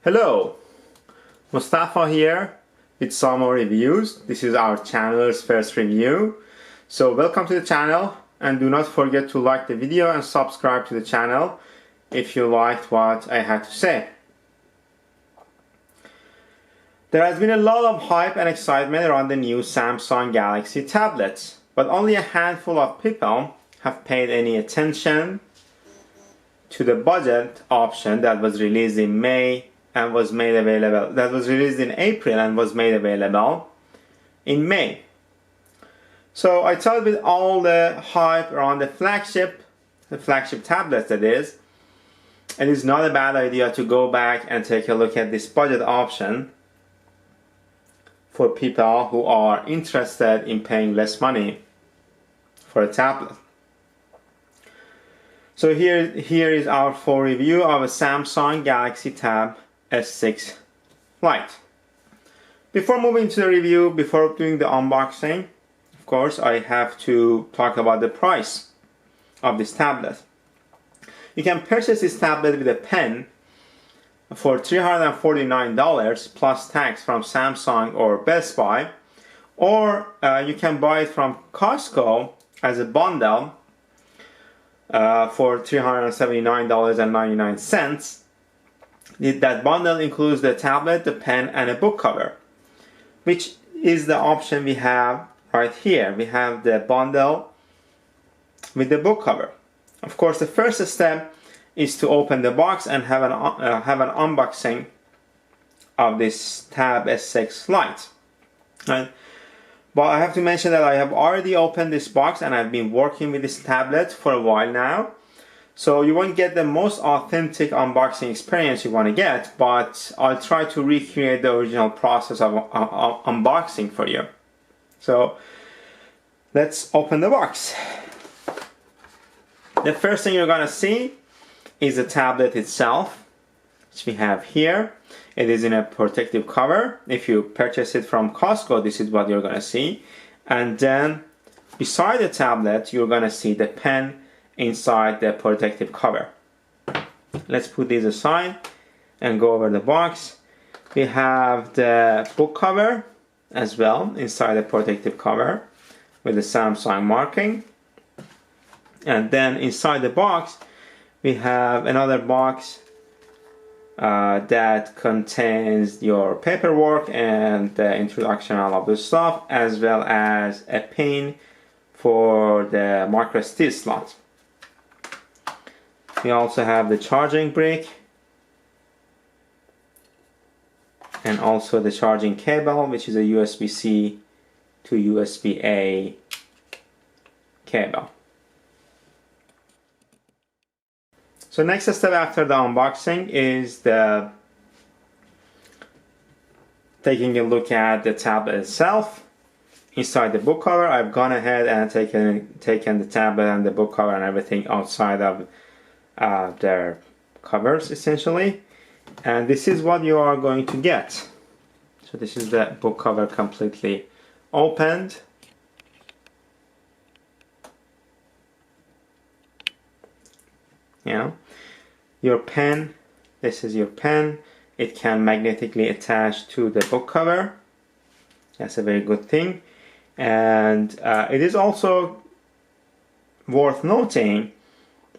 Hello, Mustafa here with some more reviews. This is our channel's first review. So welcome to the channel, and do not forget to like the video and subscribe to the channel if you liked what I had to say. There has been a lot of hype and excitement around the new Samsung Galaxy tablets, but only a handful of people have paid any attention to the budget option that was released in May and was made available, that was released in April and was made available in May. So I thought with all the hype around the flagship tablets that is, it is not a bad idea to go back and take a look at this budget option for people who are interested in paying less money for a tablet. So here is our full review of a Samsung Galaxy Tab S6 Lite. Before moving to the review, before doing the unboxing, of course, I have to talk about the price of this tablet. You can purchase this tablet with a pen for $349 plus tax from Samsung or Best Buy, or you can buy it from Costco as a bundle for $379.99. That bundle includes the tablet, the pen, and a book cover, which is the option we have right here. We have the bundle with the book cover. Of course, the first step is to open the box and have an unboxing of this Tab S6 Lite. Right? But I have to mention that I have already opened this box and I've been working with this tablet for a while now. So you won't get the most authentic unboxing experience you want to get, but I'll try to recreate the original process of unboxing for you. So let's open the box. The first thing you're gonna see is the tablet itself, which we have here. It is in a protective cover. If you purchase it from Costco, this is what you're gonna see. And then beside the tablet, you're gonna see the pen inside the protective cover. Let's put these aside and go over the box. We have the book cover as well inside the protective cover with the Samsung marking. And then inside the box we have another box that contains your paperwork and the introduction, all of the stuff, as well as a pin for the micro SD slot. We also have the charging brick and also the charging cable, which is a USB-C to USB-A cable. So next step after the unboxing is taking a look at the tablet itself. Inside the book cover, I've gone ahead and taken the tablet and the book cover and everything outside of their covers essentially, and this is what you are going to get. So this is the book cover completely opened. Your pen, this is your pen. It can magnetically attach to the book cover. That's a very good thing. And it is also worth noting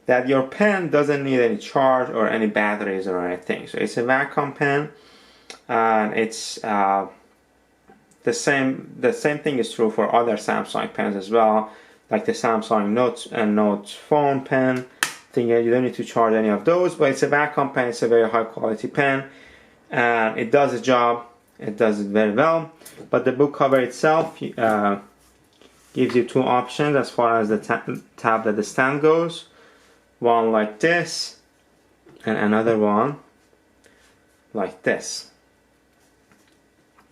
that your pen doesn't need any charge or any batteries or anything. So it's a vacuum pen, and it's the same thing is true for other Samsung pens as well, like the Samsung Note and Note phone pen thing. You don't need to charge any of those, but it's a vacuum pen. It's a very high quality pen, and it does the job. It does it very well. But the book cover itself gives you two options as far as the tablet stand goes. One like this and another one like this.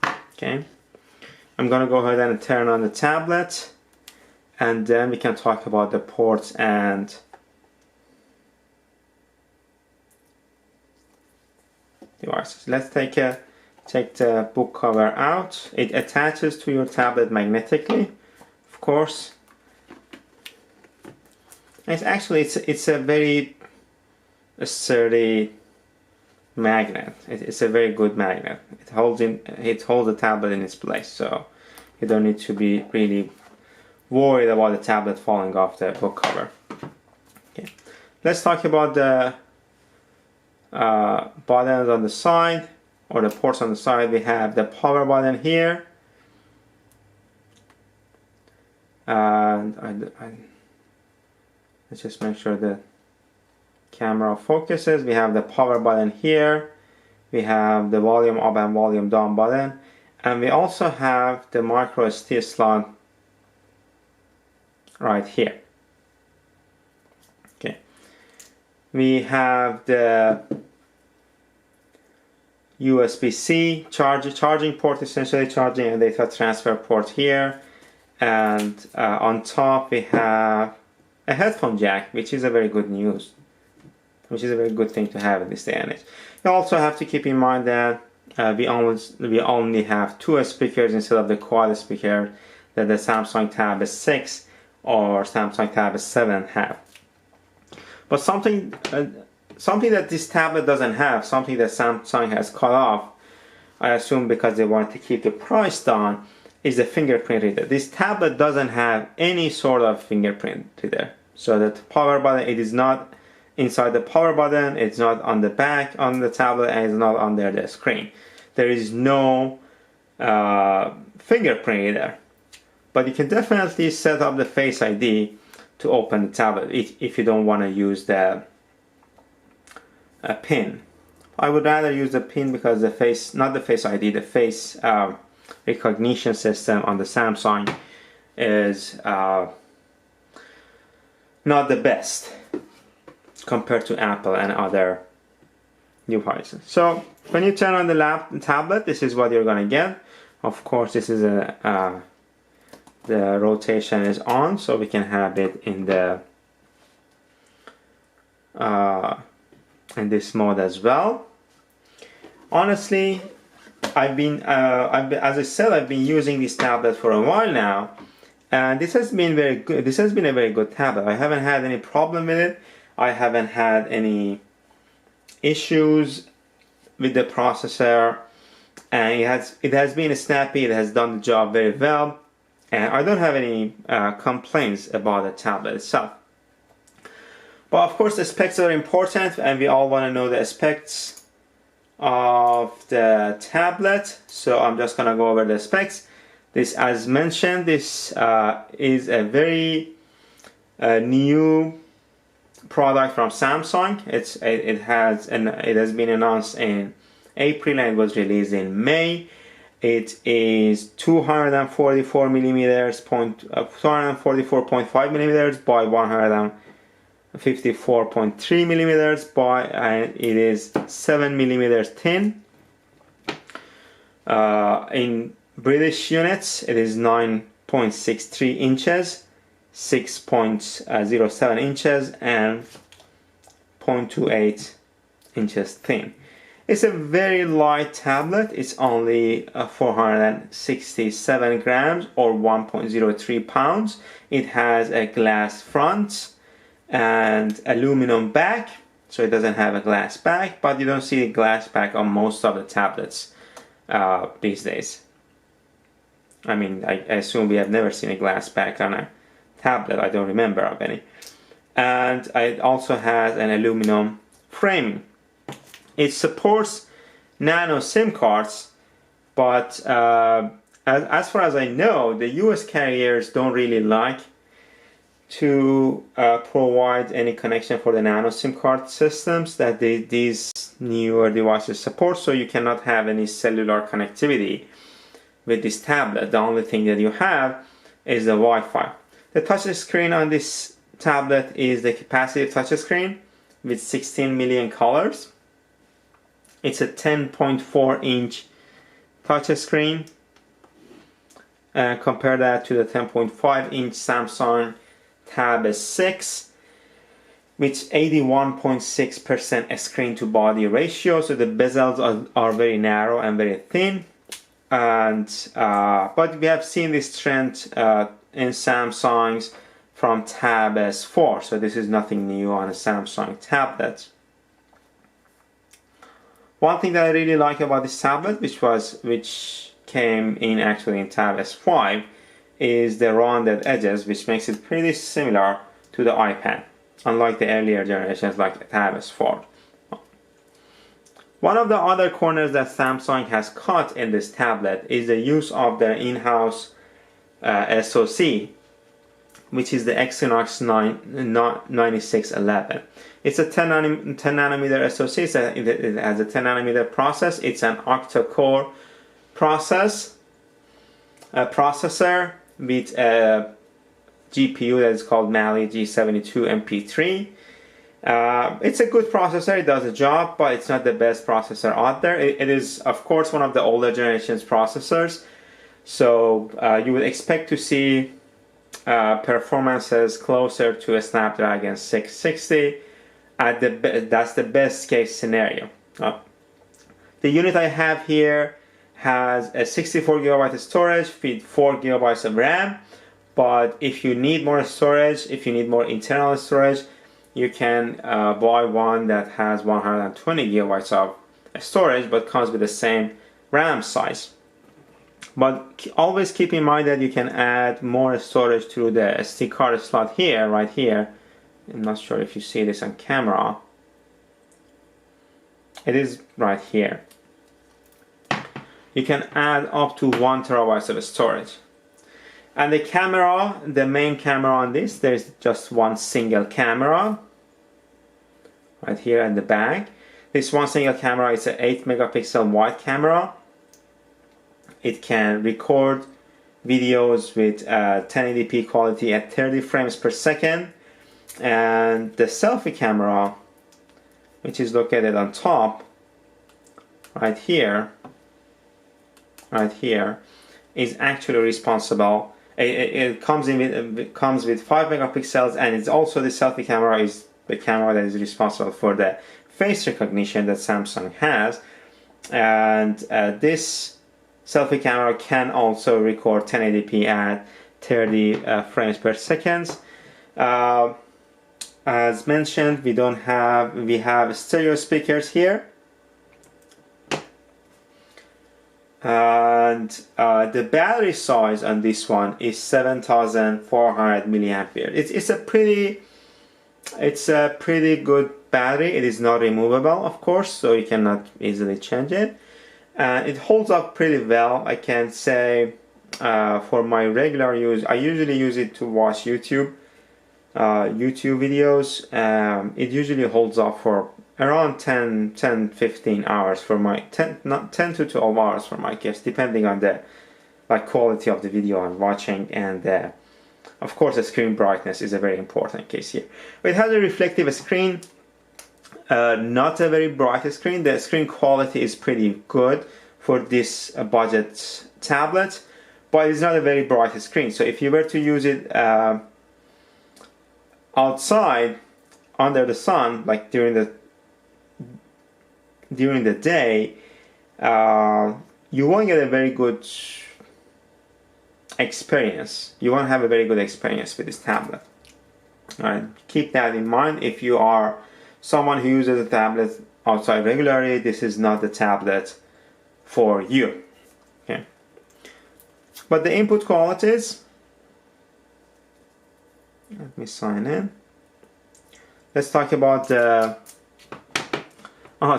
Okay, I'm gonna go ahead and turn on the tablet, and then we can talk about the ports and devices. Let's take the book cover out. It attaches to your tablet magnetically, of course. It's actually it's a very sturdy magnet. It's a very good magnet. It holds the tablet in its place, so you don't need to be really worried about the tablet falling off the book cover. Okay, let's talk about the buttons on the side, or the ports on the side. We have the power button here, and let's just make sure the camera focuses. We have the power button here, we have the volume up and volume down button, and we also have the micro SD slot right here. Okay, we have the USB-C charging port, essentially charging and data transfer port here, and on top we have a headphone jack, which is a very good news, which is a very good thing to have in this day and age. You also have to keep in mind that we only have 2 speakers instead of the quad speaker that the Samsung Tab S6 or Samsung Tab S7 have. But something that this tablet doesn't have, something that Samsung has cut off, I assume because they want to keep the price down, is the fingerprint reader. This tablet doesn't have any sort of fingerprint reader. So that power button, it is not inside the power button, it's not on the back on the tablet, and it's not under the screen. There is no fingerprint reader. But you can definitely set up the Face ID to open the tablet if you don't want to use the pin. I would rather use the pin because the face, not the Face ID, the face recognition system on the Samsung is not the best compared to Apple and other devices. So when you turn on the tablet, this is what you're gonna get. Of course, this is the rotation is on, so we can have it in the in this mode as well. Honestly, as I said, I've been using this tablet for a while now, and this has been very good. This has been a very good tablet. I haven't had any problem with it. I haven't had any issues with the processor, and it has been snappy. It has done the job very well, and I don't have any complaints about the tablet itself. But of course, the specs are important, and we all want to know the specs of the tablet. So I'm just gonna go over the specs. This, as mentioned, this is a very new product from Samsung. It has been announced in April and it was released in May. It is 244 millimeters, 244.5 millimeters by 154.3 millimeters by, and it is 7 millimeters thin. In British units, it is 9.63 inches, 6.07 inches, and 0.28 inches thin. It's a very light tablet. It's only 467 grams or 1.03 pounds. It has a glass front and aluminum back, so it doesn't have a glass back, but you don't see a glass back on most of the tablets these days. I mean, I assume we have never seen a glass back on a tablet. I don't remember of any. And it also has an aluminum framing. It supports nano SIM cards, but as far as I know, the US carriers don't really like to provide any connection for the nano SIM card systems that these newer devices support, so you cannot have any cellular connectivity with this tablet. The only thing that you have is the Wi-Fi. The touch screen on this tablet is the capacitive touch screen with 16 million colors. It's a 10.4 inch touch screen. Compare that to the 10.5 inch Samsung Tab S6 with 81.6% screen to body ratio. So the bezels are very narrow and very thin. And but we have seen this trend in Samsungs from Tab S4. So this is nothing new on a Samsung tablet. One thing that I really like about this tablet, which came in actually in Tab S5, is the rounded edges, which makes it pretty similar to the iPad, unlike the earlier generations like Tab S4. One of the other corners that Samsung has cut in this tablet is the use of their in-house SoC, which is the Exynos 9611. It's a 10 nanometer SoC. It has a 10 nanometer process. It's an octa-core processor with a GPU that is called Mali G72MP3. It's a good processor, it does a job, but it's not the best processor out there. It is, of course, one of the older generations processors, so you would expect to see performances closer to a Snapdragon 660. That's the best case scenario. The unit I have here has a 64 GB storage with 4 GB of RAM, but if you need more storage, if you need more internal storage, you can buy one that has 120 GB of storage but comes with the same RAM size. But always keep in mind that you can add more storage through the SD card slot here, right here. I'm not sure if you see this on camera. It is right here. You can add up to 1 TB of storage. And the camera, the main camera on this, there's just one single camera right here at the back. This one single camera is an 8 megapixel wide camera. It can record videos with 1080p quality at 30 frames per second. And the selfie camera, which is located on top, right here, is actually responsible. It comes with 5 megapixels, and it's also the selfie camera is the camera that is responsible for the face recognition that Samsung has. And this selfie camera can also record 1080p at 30 frames per second. As mentioned, we have stereo speakers here. And the battery size on this one is 7,400 milliampere. It's a pretty good battery. It is not removable, of course, so you cannot easily change it. And it holds up pretty well. I can say for my regular use, I usually use it to watch YouTube videos. It usually holds up for around 10-15 hours for my 10 to 12 hours for my case, depending on the quality of the video I'm watching, and of course the screen brightness is a very important case here. It has a reflective screen, not a very bright screen. The screen quality is pretty good for this budget tablet, but it's not a very bright screen. So if you were to use it outside under the sun, like during the day, you won't get a very good experience. You won't have a very good experience with this tablet. Alright, keep that in mind. If you are someone who uses a tablet outside regularly, this is not the tablet for you. Okay. But the input qualities, let me sign in. Let's talk about the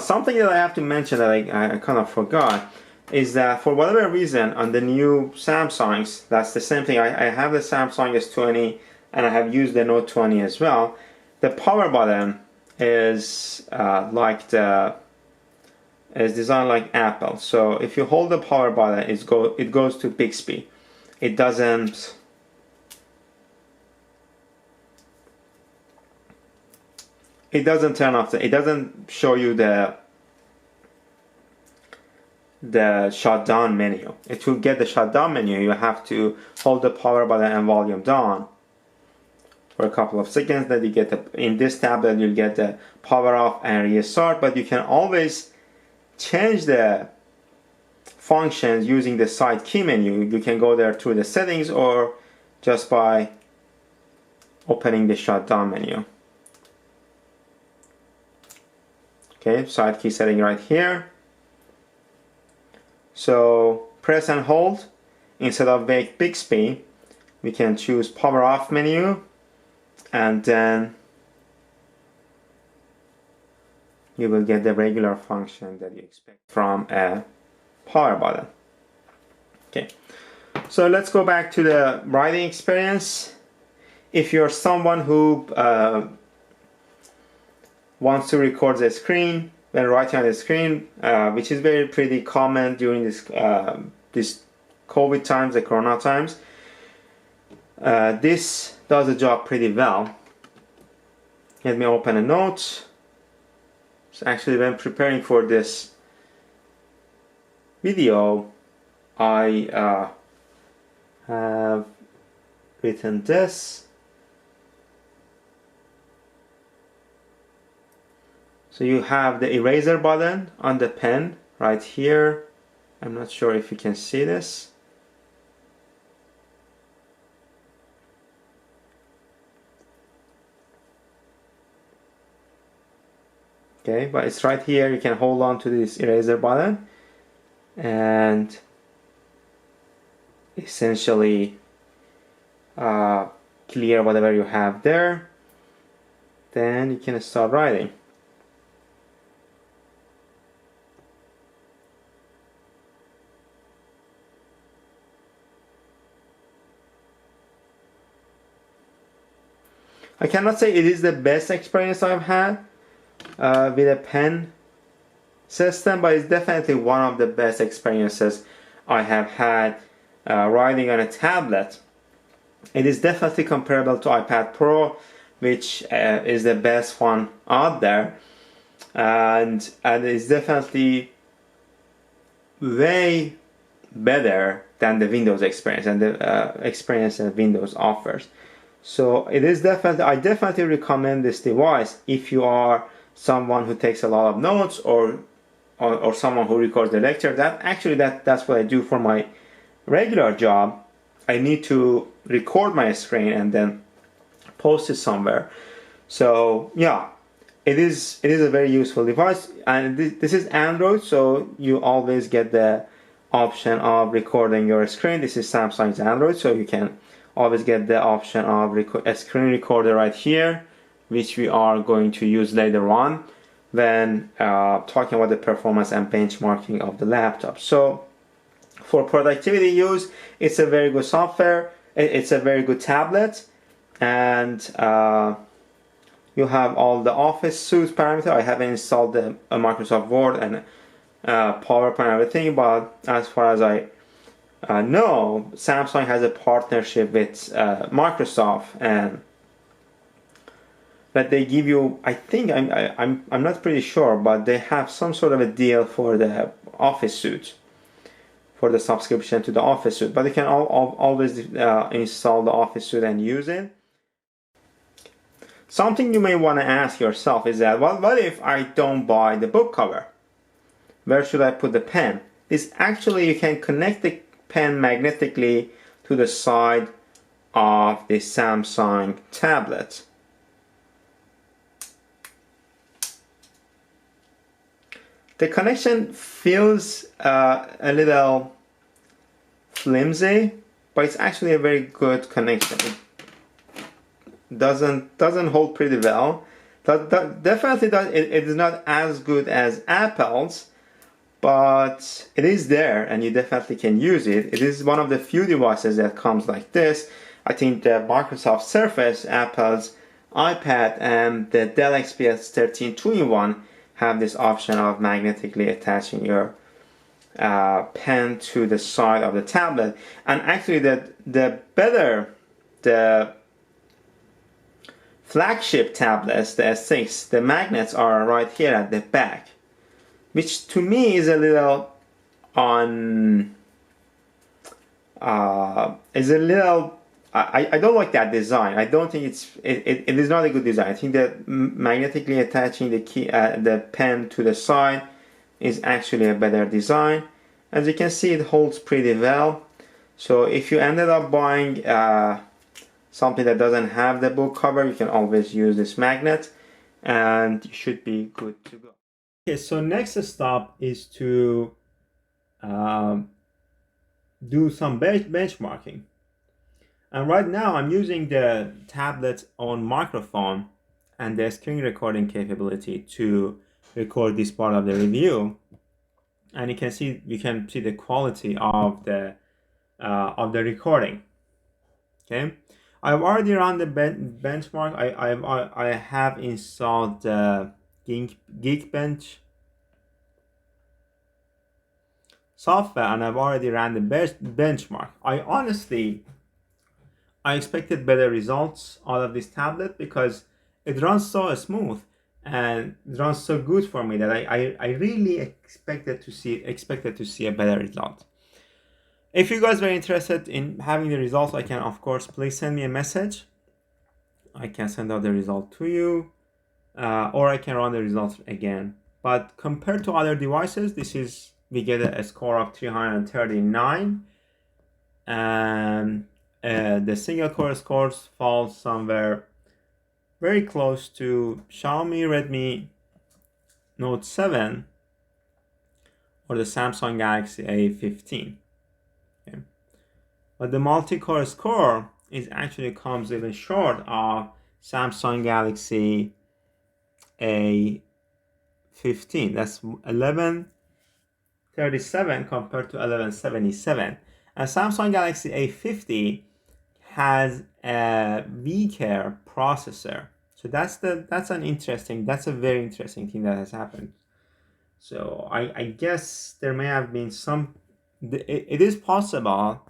something that I have to mention that I kind of forgot is that for whatever reason on the new Samsungs, that's the same thing. I have the Samsung S20 and I have used the Note 20 as well. The power button is designed like Apple. So if you hold the power button, it goes to Bixby. It doesn't turn off. It doesn't show you the shutdown menu. To get the shutdown menu, you have to hold the power button and volume down for a couple of seconds. Then you get in this tablet you'll get the power off and restart. But you can always change the functions using the side key menu. You can go there through the settings or just by opening the shutdown menu. Okay, side key setting right here. So press and hold. Instead of Bixby, we can choose power off menu, and then you will get the regular function that you expect from a power button. Okay, so let's go back to the writing experience. If you're someone who wants to record the screen when writing on the screen, which is pretty common during this COVID times, the Corona times, this does the job pretty well. Let me open a note. So actually, when preparing for this video, I have written this. So you have the eraser button on the pen right here. I'm not sure if you can see this. Okay, but it's right here. You can hold on to this eraser button and essentially clear whatever you have there. Then you can start writing. I cannot say it is the best experience I've had with a pen system, but it's definitely one of the best experiences I have had writing on a tablet. It is definitely comparable to iPad Pro, which is the best one out there, and it's definitely way better than the Windows experience and the experience that Windows offers. So it is definitely, I definitely recommend this device if you are someone who takes a lot of notes or someone who records the lecture. That's what I do for my regular job. I need to record my screen and then post it somewhere. So yeah, it is a very useful device, and this is Android, so you always get the option of recording your screen. This is Samsung's Android, so you can always get the option of a screen recorder right here, which we are going to use later on when talking about the performance and benchmarking of the laptop. So for productivity use, it's a very good software. It's a very good tablet, and you have all the Office suite parameter. I haven't installed the Microsoft Word and PowerPoint and everything, but as far as I no, Samsung has a partnership with Microsoft, and that they give you, I think, I'm not pretty sure, but they have some sort of a deal for the Office suite, for the subscription to the Office suite. But you can always install the Office suite and use it. Something you may want to ask yourself is that, well, what if I don't buy the book cover? Where should I put the pen? This actually, you can connect the pen magnetically to the side of the Samsung tablet. The connection feels a little flimsy, but it's actually a very good connection. It doesn't hold pretty well. Definitely it is not as good as Apple's, but it is there and you definitely can use it. It is one of the few devices that comes like this. I think the Microsoft Surface, Apple's iPad, and the Dell XPS 13 2-in-1 have this option of magnetically attaching your pen to the side of the tablet. And actually the flagship tablets, the S6, the magnets are right here at the back, which to me is a little I don't like that design. I don't think it is not a good design. I think that magnetically attaching the pen to the side is actually a better design. As you can see, it holds pretty well. So if you ended up buying something that doesn't have the book cover, you can always use this magnet and you should be good to go. Okay, so next stop is to do some benchmarking. And right now I'm using the tablet's own microphone and the screen recording capability to record this part of the review. And you can see the quality of the recording. Okay, I've already run the benchmark. I have installed the Geekbench software, and I've already ran the benchmark. I expected better results out of this tablet because it runs so smooth and it runs so good for me that I really expected to see a better result. If you guys were interested in having the results, I can, of course, please send me a message. I can send out the result to you, or I can run the results again. But compared to other devices, we get a score of 339, and the single core scores fall somewhere very close to Xiaomi Redmi Note 7 or the Samsung Galaxy A15. Okay. But the multi-core score actually comes even short of Samsung Galaxy A15. That's 1137 compared to 1177. And Samsung Galaxy A50 has a weaker processor. So that's a very interesting thing that has happened. So I guess there may have been some. It is possible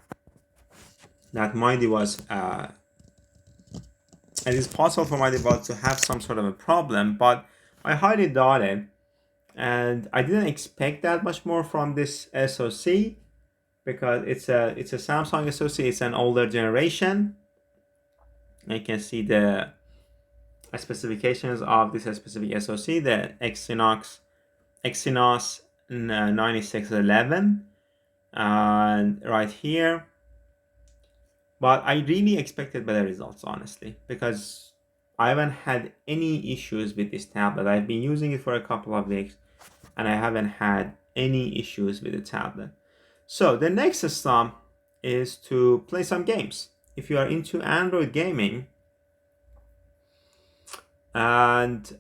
that my device. It is possible for my device to have some sort of a problem, but I highly doubt it. And I didn't expect that much more from this SoC because it's a Samsung SoC. It's an older generation. You can see the specifications of this specific SoC, the Exynos 9611, and right here. But I really expected better results, honestly, because I haven't had any issues with this tablet. I've been using it for a couple of weeks and I haven't had any issues with the tablet. So the next step is to play some games. If you are into Android gaming and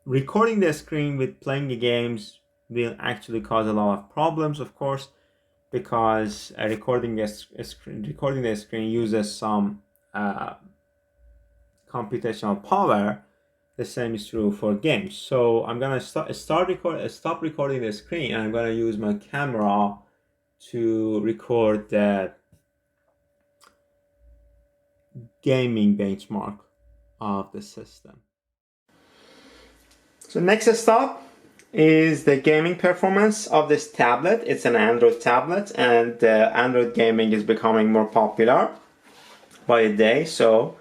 recording the screen with playing the games will actually cause a lot of problems, of course, because recording the screen uses some computational power. The same is true for games. So I'm gonna stop recording the screen, and I'm gonna use my camera to record the gaming benchmark of the system. So next stop is the gaming performance of this tablet. It's an Android tablet, and Android gaming is becoming more popular by the day. So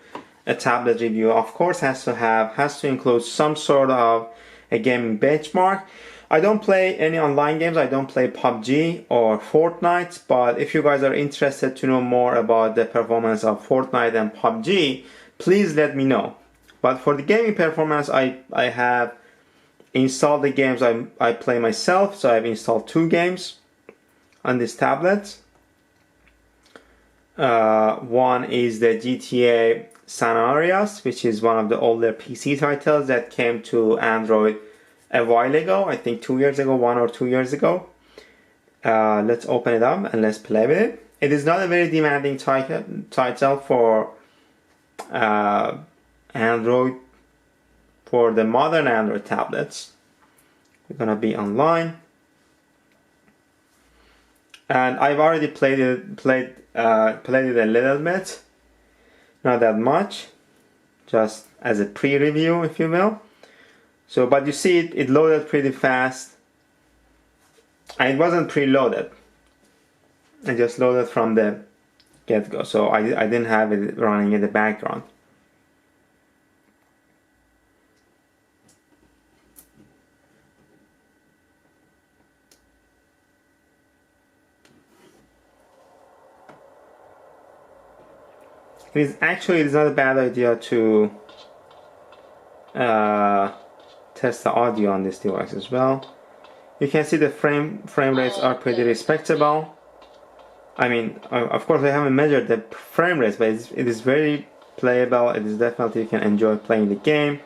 a tablet review, of course, has to include some sort of a gaming benchmark. I don't play any online games. I don't play PUBG or Fortnite, but if you guys are interested to know more about the performance of Fortnite and PUBG, please let me know. But for the gaming performance, I have installed the games I play myself. So I've installed 2 games on this tablet. One is the GTA San Andreas, which is one of the older PC titles that came to Android a while ago. I think 2 years ago, 1 or 2 years ago. Let's open it up and let's play with it. It is not a very demanding title for Android, for the modern Android tablets. We're gonna be online, and I've already played it a little bit, not that much, just as a pre-review, if you will. So, but you see it loaded pretty fast, and it wasn't preloaded. It just loaded from the get-go, so I didn't have it running in the background. It's not a bad idea to test the audio on this device as well. You can see the frame rates are pretty respectable. I mean, of course I haven't measured the frame rates, but it is very playable. It is definitely, you can enjoy playing the game.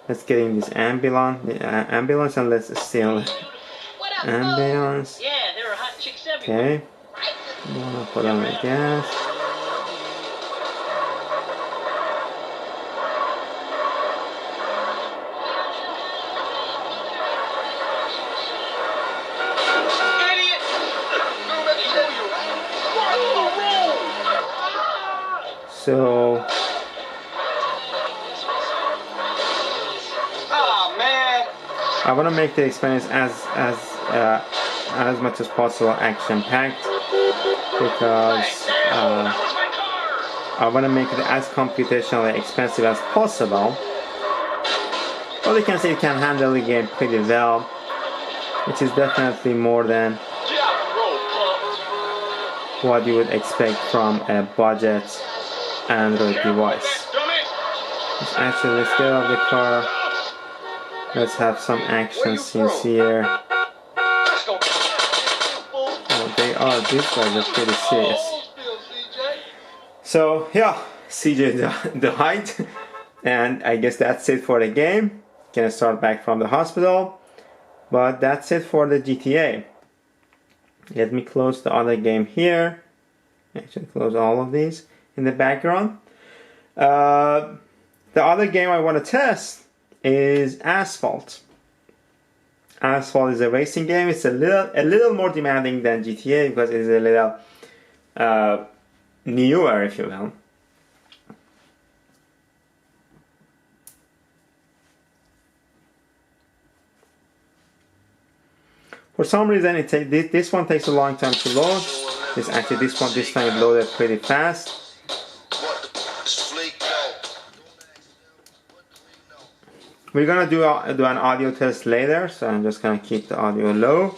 Let's get in this ambulance and let's steal ambulance. Okay. I'm gonna put on the gas. So, I want to make the experience as much as possible action-packed, because I want to make it as computationally expensive as possible. But you can see it can handle the game pretty well, which is definitely more than what you would expect from a budget Android device. Let's get out of the car. Let's have some action scenes here. Oh, these guys are pretty serious. So yeah, CJ died, and I guess that's it for the game. Gonna start back from the hospital, but that's it for the GTA. Let me close the other game here. Actually, close all of these in the background. The other game I want to test is Asphalt. Asphalt is a racing game. It's a little more demanding than GTA because it is a little newer, if you will. For some reason, this one takes a long time to load. This time it loaded pretty fast. We're gonna do an audio test later, so I'm just gonna keep the audio low.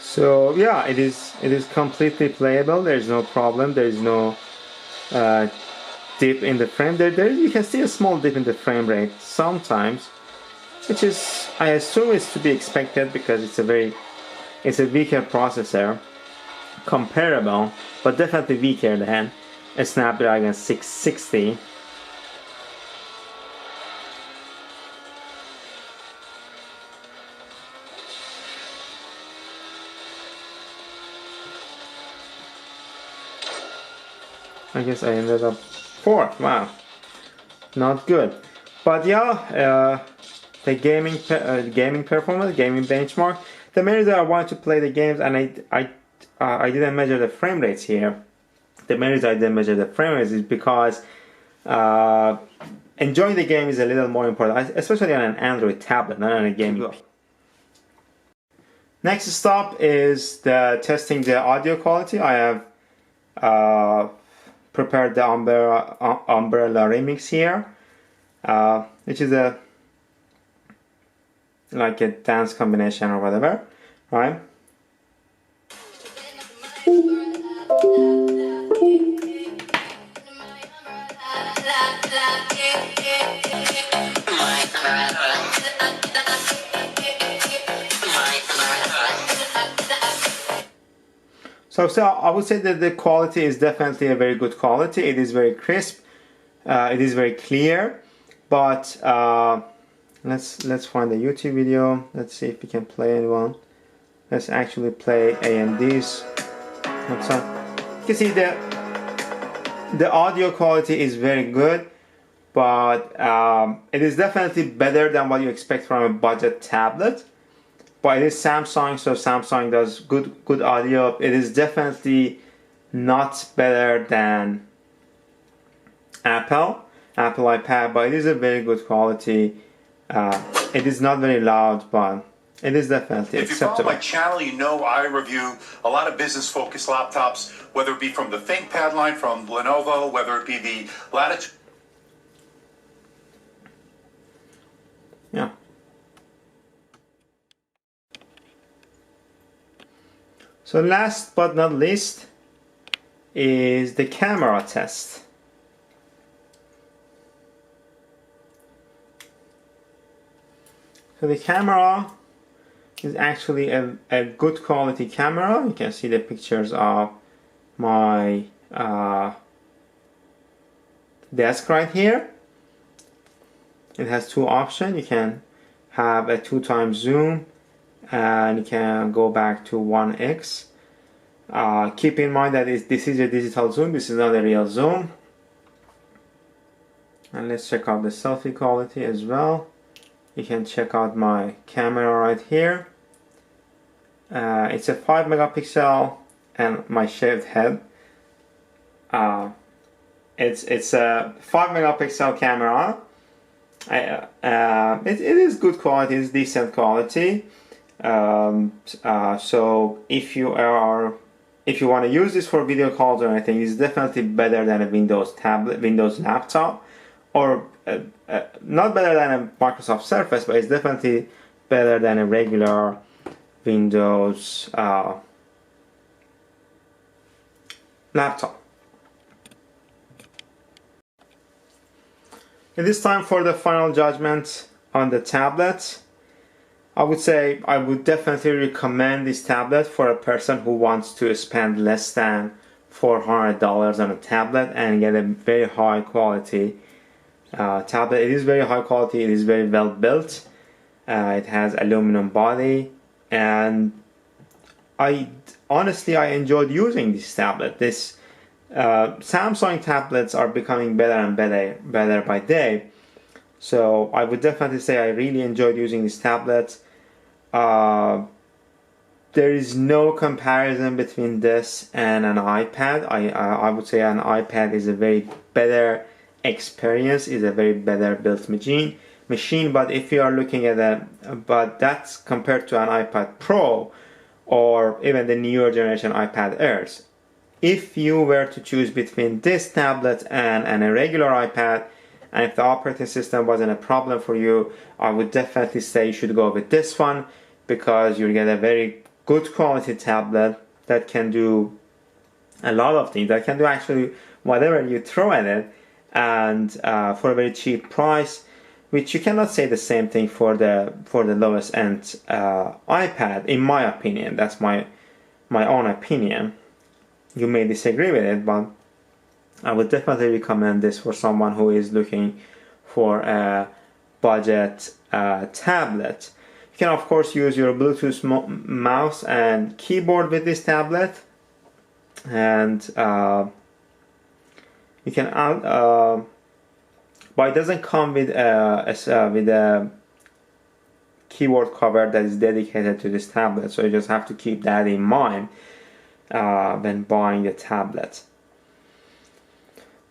So yeah, it is completely playable. There's no problem. There is no dip in the frame. There you can see a small dip in the frame rate sometimes, which is, I assume, is to be expected because it's a weaker processor, comparable, but definitely weaker than a Snapdragon 660. I guess I ended up 4th. Wow, not good. But yeah, the gaming performance, gaming benchmark. The main reason I wanted to play the games, and I didn't measure the frame rates here. The main reason I didn't measure the frame rates is because enjoying the game is a little more important, especially on an Android tablet, not on a gaming. Next stop is testing the audio quality. I have prepared the umbrella remix here, which is like a dance combination or whatever, right? So I would say that the quality is definitely a very good quality. It is very crisp. It is very clear. But let's find a YouTube video. Let's see if we can play anyone. Let's actually play AMD's. You can see the audio quality is very good, but it is definitely better than what you expect from a budget tablet. But it is Samsung, so Samsung does good audio. It is definitely not better than Apple iPad, but it is a very good quality. It is not very loud, but it is definitely acceptable. If you follow my channel, you know I review a lot of business-focused laptops, whether it be from the ThinkPad line from Lenovo, whether it be the Latitude. Yeah. So last but not least is the camera test. So the camera is actually a good quality camera. You can see the pictures of my desk right here. It has two options. You can have a 2x zoom and you can go back to 1x. Keep in mind that this is a digital zoom, this is not a real zoom. And let's check out the selfie quality as well. You can check out my camera right here. It's a 5 megapixel and my shaved head. It's a 5 megapixel camera. It is good quality, it's decent quality. So if you want to use this for video calls or anything, it's definitely better than a Windows tablet, Windows laptop, or not better than a Microsoft Surface, but it's definitely better than a regular Windows laptop. It is time for the final judgment on the tablet. I would say I would definitely recommend this tablet for a person who wants to spend less than $400 on a tablet and get a very high quality tablet. It is very high quality, it is very well built. It has aluminum body, and honestly I enjoyed using this tablet. This Samsung tablets are becoming better and better by day. So I would definitely say I really enjoyed using this tablet. There is no comparison between this and an iPad. I would say an iPad is a very better experience, is a very better built machine. But if you are looking at but that's compared to an iPad Pro or even the newer generation iPad Airs. If you were to choose between this tablet and a regular iPad, and if the operating system wasn't a problem for you, I would definitely say you should go with this one, because you get a very good quality tablet that can do a lot of things, that can do actually whatever you throw at it, and for a very cheap price, which you cannot say the same thing for the lowest end iPad, in my opinion. That's my own opinion. You may disagree with it, but I would definitely recommend this for someone who is looking for a budget tablet. You can of course use your Bluetooth mouse and keyboard with this tablet, and you can but it doesn't come with a keyboard cover that is dedicated to this tablet, so you just have to keep that in mind when buying the tablet.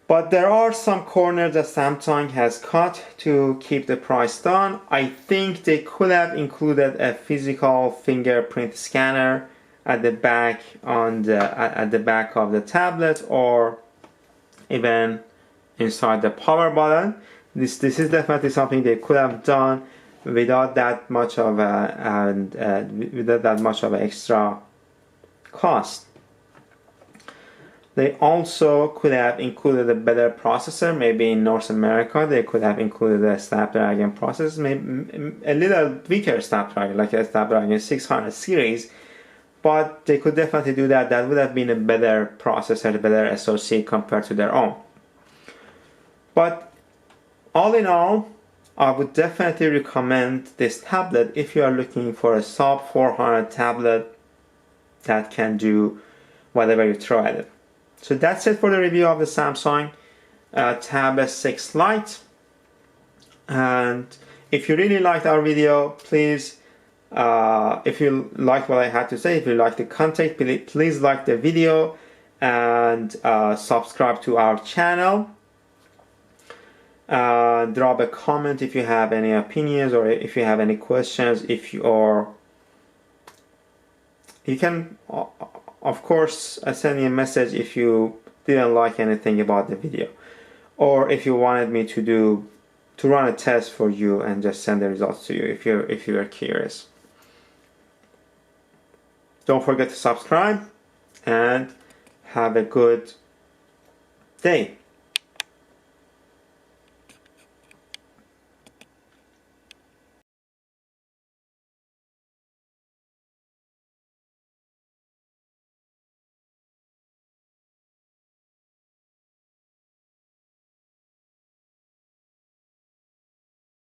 But there are some corners that Samsung has cut to keep the price down. I think they could have included a physical fingerprint scanner at the back at the back of the tablet, or even inside the power button. This is definitely something they could have done without that much of an extra cost. They also could have included a better processor. Maybe in North America they could have included a Snapdragon processor, maybe a little weaker Snapdragon, like a Snapdragon 600 series, but they could definitely do that. That would have been a better processor, a better SoC compared to their own. But all in all, I would definitely recommend this tablet if you are looking for a sub 400 tablet that can do whatever you throw at it. So that's it for the review of the Samsung Tab S6 Lite. And if you really liked our video, please, if you liked what I had to say, if you liked the content, please like the video and subscribe to our channel. Drop a comment if you have any opinions or if you have any questions. You can, of course, send me a message if you didn't like anything about the video, or if you wanted me to run a test for you and just send the results to you if you are curious. Don't forget to subscribe and have a good day.